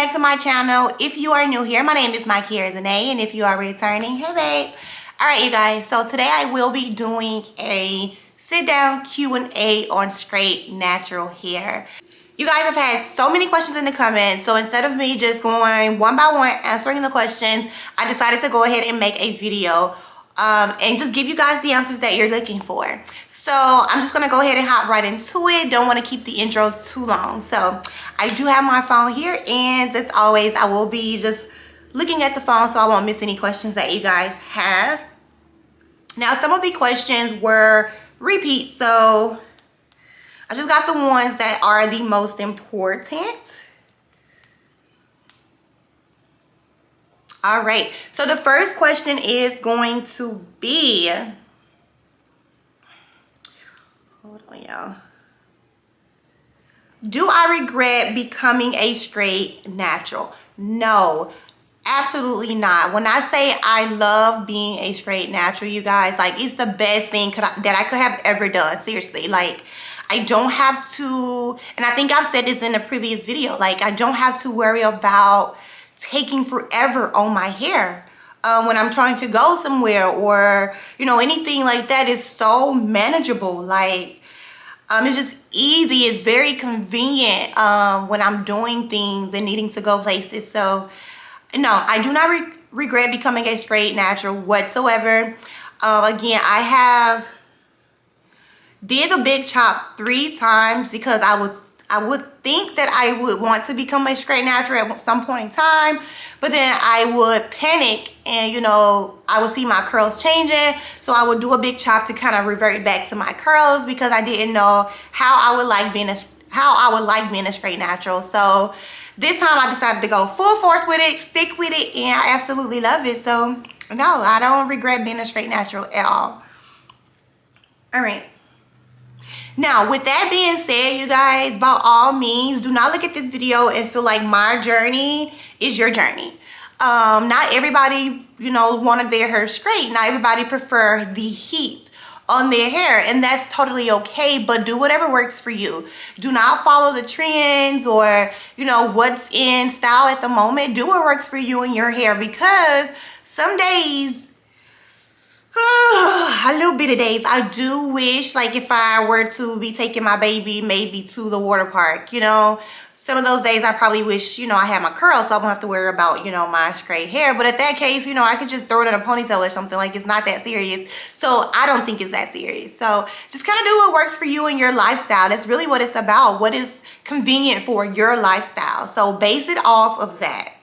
back to my channel. If you are new here, my name is Mykeriazhana, and if you are returning, hey babe. All right, you guys, so today I will be doing a sit-down Q&A on straight natural hair. You guys have had so many questions in the comments, so instead of me just going one by one answering the questions, I decided to go ahead and make a video and just give you guys the answers that you're looking for. So I'm just gonna go ahead and hop right into it. Don't want to keep the intro too long. So I do have my phone here, and as always, I will be just looking at the phone so I won't miss any questions that you guys have. Now, some of the questions were repeats, so I just got the ones that are the most important. All right, so the first question is going to be, hold on y'all. Do I regret becoming a straight natural? No, absolutely not. When I say I love being a straight natural, you guys, like, it's the best thing that I could have ever done. Seriously, like, I don't have to, and I think I've said this in a previous video, like, I don't have to worry about taking forever on my hair when I'm trying to go somewhere, or, you know, anything like that. Is so manageable. Like, it's just easy. It's very convenient when I'm doing things and needing to go places. So no, I do not regret becoming a straight natural whatsoever. Again, I have did the big chop 3 times because I would think that I would want to become a straight natural at some point in time, but then I would panic and, you know, I would see my curls changing, so I would do a big chop to kind of revert back to my curls because I didn't know how I would like being a straight natural. So this time I decided to go full force with it, stick with it, and I absolutely love it. So no, I don't regret being a straight natural at all. All right. Now, with that being said, you guys, by all means, do not look at this video and feel like my journey is your journey. Not everybody, you know, wanted their hair straight. Not everybody prefer the heat on their hair, and that's totally okay, but do whatever works for you. Do not follow the trends or, you know, what's in style at the moment. Do what works for you and your hair, because some days, a little bit of days, I do wish, like, if I were to be taking my baby maybe to the water park, you know, some of those days I probably wish, you know, I had my curls so I don't have to worry about, you know, my straight hair. But at that case, you know, I could just throw it in a ponytail or something. Like, it's not that serious. So I don't think it's that serious. So just kind of do what works for you and your lifestyle. That's really what it's about. What is convenient for your lifestyle. So base it off of that.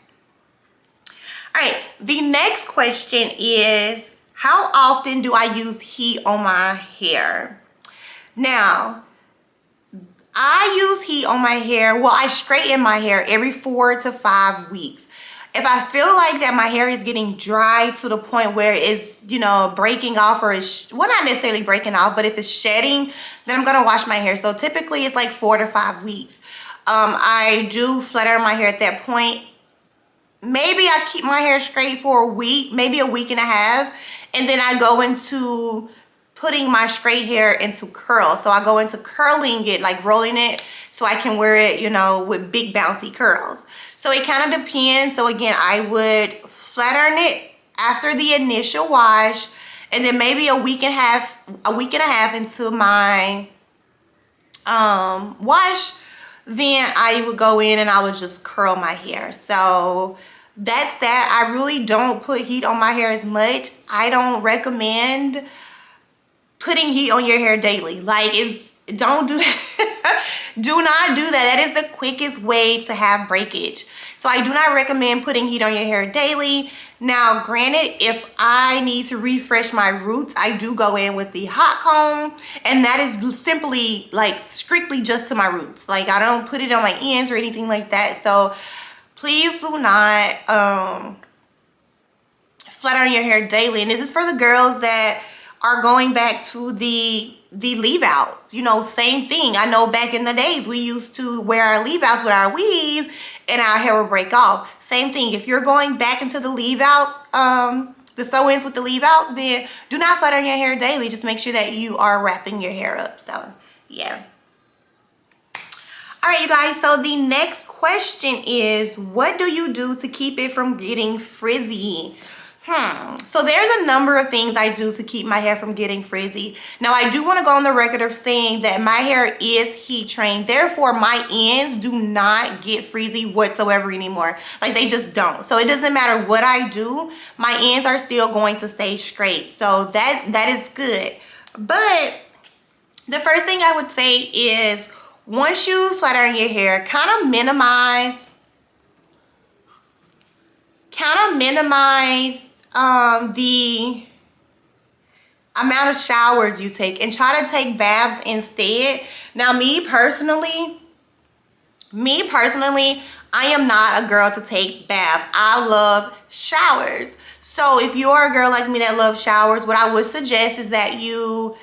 All right, the next question is, how often do I use heat on my hair? Now, I use heat on my hair. Well, I straighten my hair every 4 to 5 weeks. If I feel like that my hair is getting dry to the point where it's, you know, breaking off, or it's, well, not necessarily breaking off, but if it's shedding, then I'm gonna wash my hair. So typically it's like 4 to 5 weeks. I do flat iron my hair at that point. Maybe I keep my hair straight for a week, maybe a week and a half. And then I go into putting my straight hair into curls. So I go into curling it, like rolling it, so I can wear it, you know, with big bouncy curls. So it kind of depends. So again, I would flat iron it after the initial wash, and then maybe a week and a half into my wash, then I would go in and I would just curl my hair. So that's that. I really don't put heat on my hair as much. I don't recommend putting heat on your hair daily. Like, don't do that. Do not do that. That is the quickest way to have breakage. So I do not recommend putting heat on your hair daily. Now, granted, if I need to refresh my roots, I do go in with the hot comb, and that is simply, like, strictly just to my roots. Like, I don't put it on my ends or anything like that. So please do not flat iron your hair daily. And this is for the girls that are going back to the leave outs. You know, same thing. I know back in the days we used to wear our leave outs with our weave and our hair would break off. Same thing. If you're going back into the leave out, the sew-ins with the leave outs, then do not flat iron your hair daily. Just make sure that you are wrapping your hair up. So yeah. All right, you guys, so the next question is, what do you do to keep it from getting frizzy? So there's a number of things I do to keep my hair from getting frizzy. Now, I do want to go on the record of saying that my hair is heat trained. Therefore, my ends do not get frizzy whatsoever anymore. Like, they just don't. So it doesn't matter what I do, my ends are still going to stay straight. So that is good. But the first thing I would say is, once you flat iron your hair, kind of minimize the amount of showers you take and try to take baths instead. Now, me personally, I am not a girl to take baths. I love showers. So if you are a girl like me that loves showers, what I would suggest is that you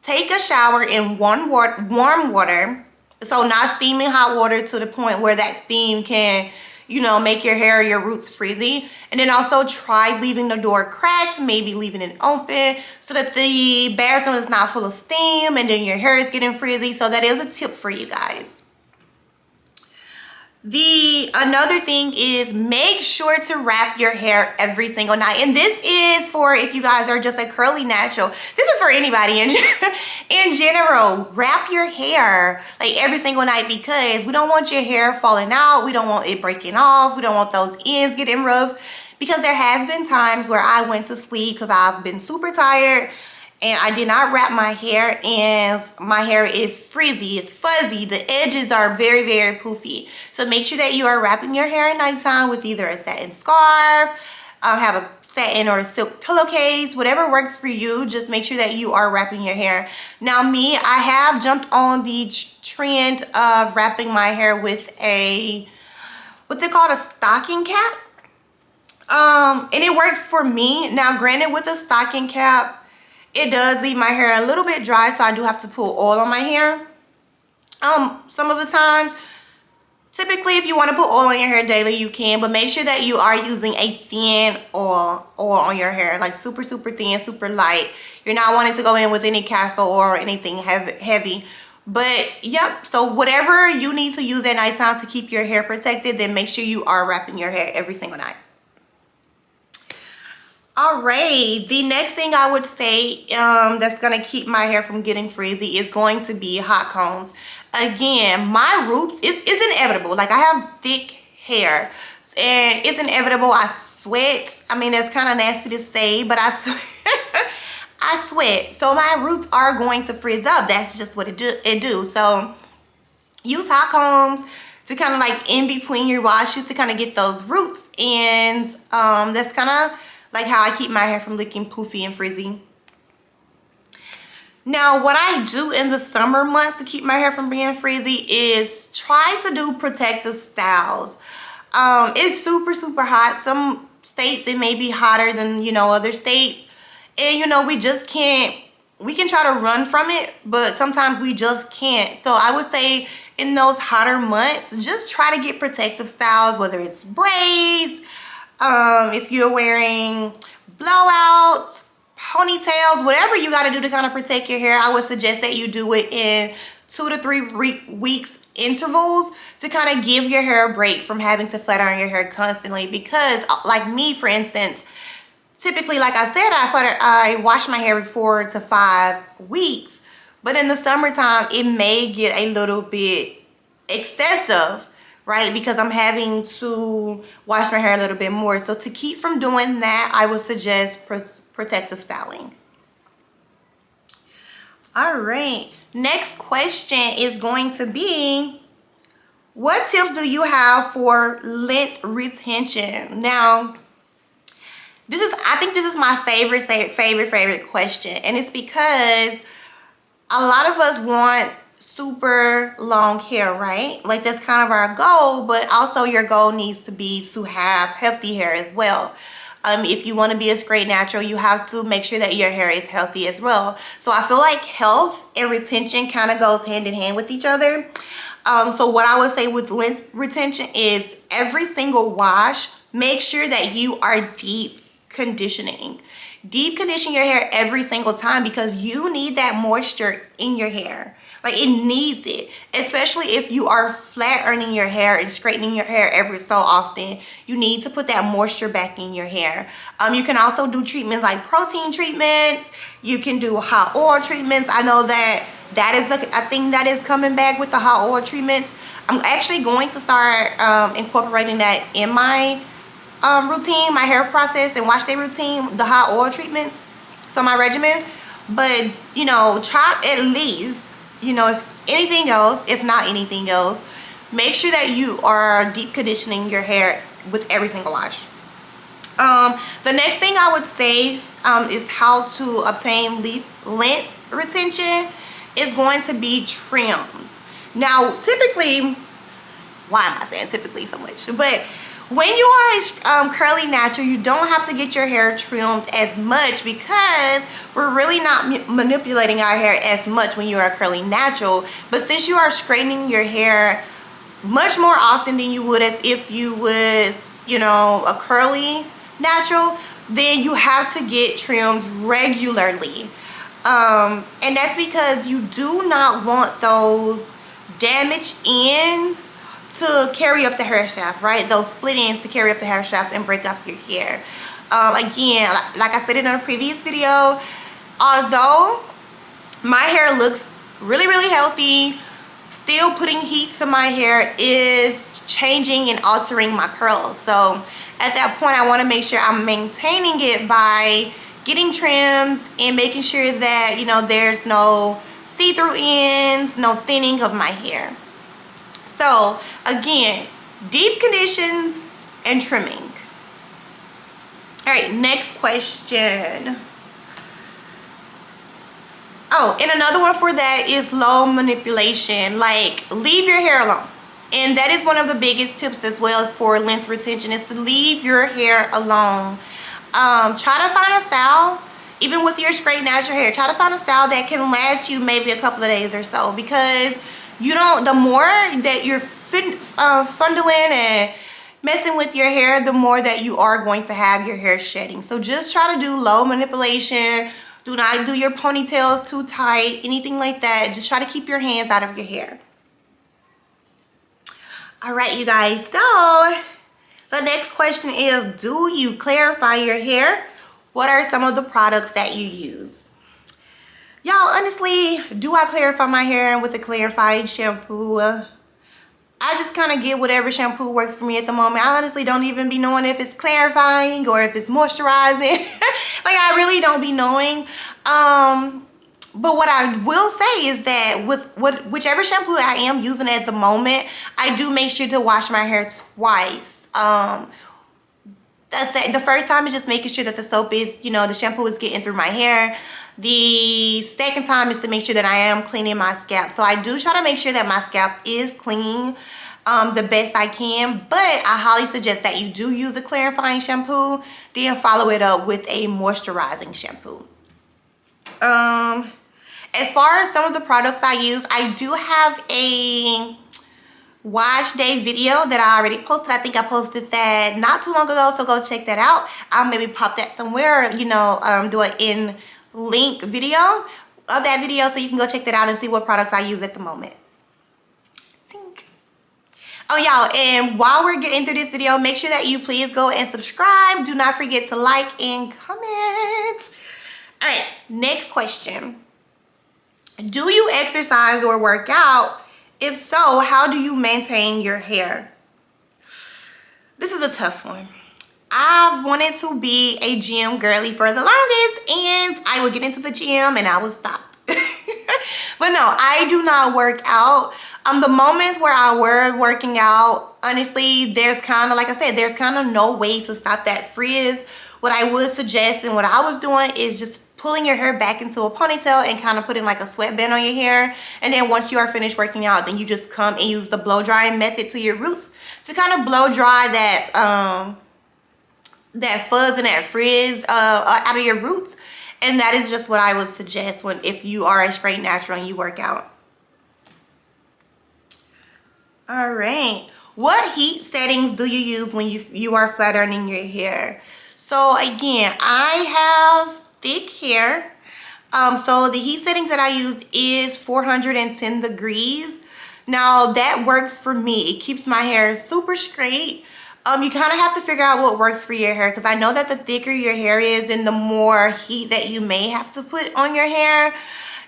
take a shower in warm water. So not steaming hot water to the point where that steam can, you know, make your hair or your roots frizzy. And then also try leaving the door cracked, maybe leaving it open so that the bathroom is not full of steam and then your hair is getting frizzy. So that is a tip for you guys. Another thing is, make sure to wrap your hair every single night. And this is for if you guys are just a curly natural. This is for anybody in general. Wrap your hair like every single night, because we don't want your hair falling out. We don't want it breaking off. We don't want those ends getting rough, because there has been times where I went to sleep because I've been super tired and I did not wrap my hair, and my hair is frizzy, it's fuzzy, the edges are very, very poofy. So make sure that you are wrapping your hair at nighttime with either a satin scarf, have a satin or a silk pillowcase, whatever works for you. Just make sure that you are wrapping your hair. Now me, I have jumped on the trend of wrapping my hair with what's it called, a stocking cap. And it works for me. Now granted, with a stocking cap, it does leave my hair a little bit dry, so I do have to put oil on my hair some of the times. Typically, if you want to put oil on your hair daily, you can, but make sure that you are using a thin oil on your hair, like super, super thin, super light. You're not wanting to go in with any castor oil or anything heavy. But yep, so whatever you need to use at nighttime to keep your hair protected, then make sure you are wrapping your hair every single night. All right, the next thing I would say that's gonna keep my hair from getting frizzy is going to be hot combs. Again, my roots, it's inevitable. Like, I have thick hair and it's inevitable. I sweat. I mean, that's kind of nasty to say, but I sweat. So my roots are going to frizz up. That's just what it do. So use hot combs to kind of like in between your washes to kind of get those roots. And that's kind of like how I keep my hair from looking poofy and frizzy. Now, what I do in the summer months to keep my hair from being frizzy is try to do protective styles. It's super, super hot. Some states it may be hotter than, you know, other states. And, you know, we can try to run from it, but sometimes we just can't. So I would say in those hotter months, just try to get protective styles, whether it's braids, if you're wearing blowouts, ponytails, whatever you got to do to kind of protect your hair. I would suggest that you do it in 2 to 3 weeks intervals to kind of give your hair a break from having to flat iron your hair constantly. Because like me, for instance, typically, like I said, I wash my hair every 4 to 5 weeks, but in the summertime it may get a little bit excessive, right? Because I'm having to wash my hair a little bit more. So to keep from doing that, I would suggest protective styling. All right, next question is going to be, what tips do you have for length retention? Now, I think this is my favorite question, and it's because a lot of us want super long hair, right? Like, that's kind of our goal, but also your goal needs to be to have healthy hair as well. If you want to be a straight natural, you have to make sure that your hair is healthy as well. So I feel like health and retention kind of goes hand in hand with each other. So what I would say with length retention is every single wash, make sure that you are deep conditioning. Deep condition your hair every single time, because you need that moisture in your hair. Like, it needs it, especially if you are flat ironing your hair and straightening your hair every so often. You need to put that moisture back in your hair. You can also do treatments like protein treatments. You can do hot oil treatments. I know that is a thing that is coming back with the hot oil treatments. I'm actually going to start incorporating that in my routine, my hair process and wash day routine, the hot oil treatments, so my regimen. But you know, try at least, you know, if anything else, if not anything else, make sure that you are deep conditioning your hair with every single wash. The next thing I would say is how to obtain length retention is going to be trims. Now, typically, why am I saying typically so much? But when you are a curly natural, you don't have to get your hair trimmed as much because we're really not manipulating our hair as much when you are a curly natural. But since you are straightening your hair much more often than you would as if you was, you know, a curly natural, then you have to get trimmed regularly. And that's because you do not want those damaged ends to carry up the hair shaft, right? Those split ends to carry up the hair shaft and break off your hair. Again, like I said in a previous video, although my hair looks really, really healthy, still putting heat to my hair is changing and altering my curls. So at that point, I want to make sure I'm maintaining it by getting trimmed and making sure that, you know, there's no see-through ends, no thinning of my hair. So again, deep conditions and trimming. All right, next question. Oh, and another one for that is low manipulation. Like, leave your hair alone. And that is one of the biggest tips as well as for length retention, is to leave your hair alone. Try to find a style, even with your straight natural hair, try to find a style that can last you maybe a couple of days or so, because you don't, the more that you're fondling and messing with your hair, the more that you are going to have your hair shedding. So just try to do low manipulation. Do not do your ponytails too tight, anything like that. Just try to keep your hands out of your hair. All right, you guys, so the next question is, do you clarify your hair? What are some of the products that you use? Y'all, honestly, do I clarify my hair with a clarifying shampoo? I just kind of get whatever shampoo works for me at the moment. I honestly don't even be knowing if it's clarifying or if it's moisturizing. Like, I really don't be knowing. But what I will say is that with whichever shampoo I am using at the moment, I do make sure to wash my hair twice. The first time is just making sure that the soap is, you know, the shampoo is getting through my hair. The second time is to make sure that I am cleaning my scalp. So I do try to make sure that my scalp is clean the best I can. But I highly suggest that you do use a clarifying shampoo, then follow it up with a moisturizing shampoo. As far as some of the products I use, I do have a wash day video that I already posted. I think I posted that not too long ago, so go check that out. I'll maybe pop that somewhere, you know, do an in link video of that video so you can go check that out and see what products I use at the moment. Tink. Oh, y'all, and while we're getting through this video, make sure that you please go and subscribe. Do not forget to like and comment. All right, next question. Do you exercise or work out? If so, how do you maintain your hair? This is a tough one. I've wanted to be a gym girly for the longest, and I would get into the gym and I would stop. But no, I do not work out. The moments where I were working out, honestly, there's kind of, like I said, there's kind of no way to stop that frizz. What I would suggest and what I was doing is just pulling your hair back into a ponytail and kind of putting like a sweatband on your hair. And then once you are finished working out, then you just come and use the blow drying method to your roots to kind of blow dry that that fuzz and that frizz out of your roots. And that is just what I would suggest if you are a straight natural and you work out. All right, what heat settings do you use when you are flat ironing your hair? So again, I have thick hair. So the heat settings that I use is 410 degrees. Now that works for me. It keeps my hair super straight. You kind of have to figure out what works for your hair, because I know that the thicker your hair is, then the more heat that you may have to put on your hair.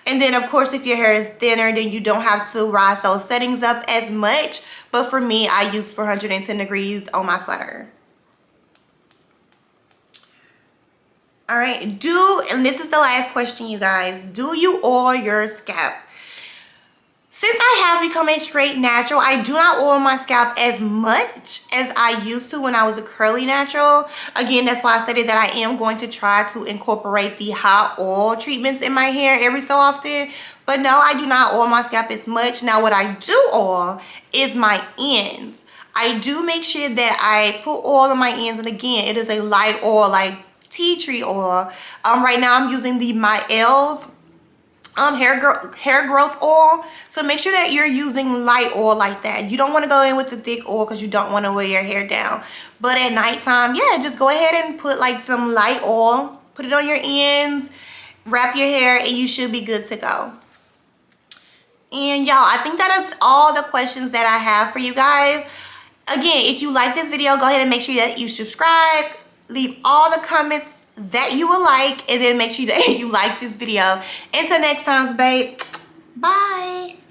And then of course, if your hair is thinner, then you don't have to rise those settings up as much. But for me, I use 410 degrees on my flat iron. All right, and this is the last question, you guys, do you oil your scalp? Since I have become a straight natural, I do not oil my scalp as much as I used to when I was a curly natural. Again, that's why I stated that I am going to try to incorporate the hot oil treatments in my hair every so often. But no, I do not oil my scalp as much. Now, what I do oil is my ends. I do make sure that I put oil on my ends. And again, it is a light oil, like tea tree oil. Right now, I'm using the Mykeriazhana hair growth oil. So make sure that you're using light oil like that. You don't want to go in with the thick oil because you don't want to weigh your hair down. But at nighttime, yeah, just go ahead and put like some light oil, put it on your ends, wrap your hair, and you should be good to go. And y'all, I think that is all the questions that I have for you guys. Again, if you like this video, go ahead and make sure that you subscribe, leave all the comments that you will like, and then make sure that you like this video. Until next time, babe, bye.